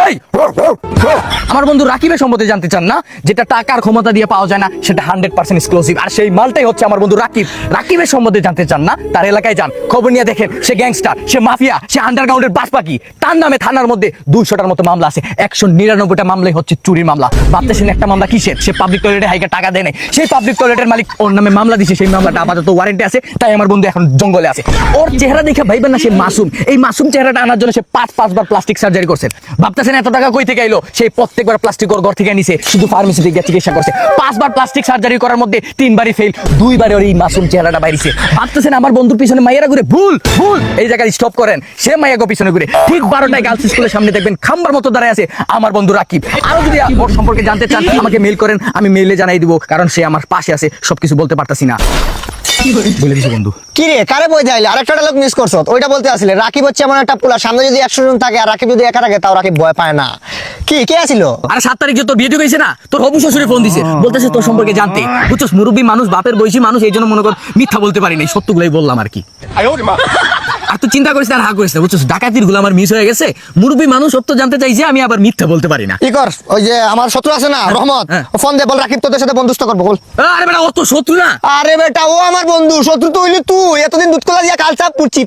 এই আমার বন্ধু রাকিবের সম্বন্ধে জানতে চান না? যেটা টাকার ক্ষমতা দিয়ে পাওয়া যায় না, সেটা 100% এক্সক্লুসিভ, আর সেই মালটাই হচ্ছে আমার বন্ধু রাকিব। রাকিবের সম্বন্ধে জানতে চান না? তার এলাকায় যান, খবর নিয়ে দেখেন, সে গ্যাংস্টার, সে মাফিয়া, সে আন্ডারগ্রাউন্ডের বাসপাকি। তার নামে থানার মধ্যে 200টার মতো মামলা আছে, 199টা মামলাই হচ্ছে চুরির মামলা। ভাবতেছেন একটা মামলা কিসের? সে পাবলিক টয়লেটে হাইকে টাকা দেয় নাই, সেই পাবলিক টয়লেটের মালিক ওর নামে মামলা দিছে, সেই মামলাটা আপাতত ওয়ারেন্টে আছে, তাই আমার বন্ধু এখন জঙ্গলে আছে। ওর চেহারা দেখে ভাইবেন না সে মাসুম। এই মাসুম চেহারাটা আনার জন্য সে 5বার প্লাস্টিক সার্জারি করছে। ভাবতেছেন এত টাকা কই থেকে আইলো? সেই প্রত্যেকবার প্লাস্টিক ওর ঘর থেকে নিছে, শুধু ফার্মেসিতে গিয়ে চিকিৎসা করছে। 5বার প্লাস্টিক সার্জারি করার মধ্যে 3বারই ফেল, 2বারে ওর এই মাসুম চেহারাটা বাইরেছে। ভাবতেছেন আমার বন্ধুর পিছনে মাইয়ারা ঘুরে, ভুল ভুল, এই জায়গায় স্টপ করেন। সে মাইয়াকে পিছনে ঘুরে ঠিক 12টায় গার্লস স্কুলের সামনে দেখবেন খাম্বার মতো দাঁড়ায় আছে আমার বন্ধু রাকিব। আরো যদি ওর সম্পর্কে জানতে চান আমাকে মেইল করেন, আমি মেইলে জানাই দিব, কারণ সে আমার পাশে আছে, সবকিছু বলতে পারতাছি না। বলে দিছি বন্ধু। কি রে কারে বই যাইলে আরেকটা লোক মিস করছো, ওইটা বলতে আসলে রাকিব হচ্ছে এমন একটা পোলা, সামনে যদি 100 জন থাকে আর রাকিব যদি একা থাকে তাও রাকিব ভয় পায় না। কি কে আছিল? আরে 7 তারিখ যে তোর বিয়ে হয়েছে না, তোর হবু শ্বশুরে ফোন দিছে, বলতেছে তোর সম্পর্কে জানতে। বুঝছস, মুরব্বী মানুষ, বাপের বয়সী মানুষ, এই জন্য মনে কর মিথ্যা বলতে পারি নাই, সত্যগুলাই বললাম আর কি। আর তুই চিন্তা করিস না, আর হা করিস না, বুঝছস, ডাকাতির গুলো আমার মিস হয়ে গেছে। মুরব্বী মানুষ সত্য জানতে চাইছে, আমি আবার মিথ্যা বলতে পারি না। কি কর, ওই যে আমার শত্রু আছে না রহমত, ফোন দে, বল রাকিব তোদের সাথে বন্ধুত্ব করবো, বল। আরে বেটা, ও তো শত্রু না। আরে বেটা ও আমার বন্ধু, শত্রু তো হইলি তুই। এতদিন দুধ কলা দিয়া কাল চাপ পুড়ছি।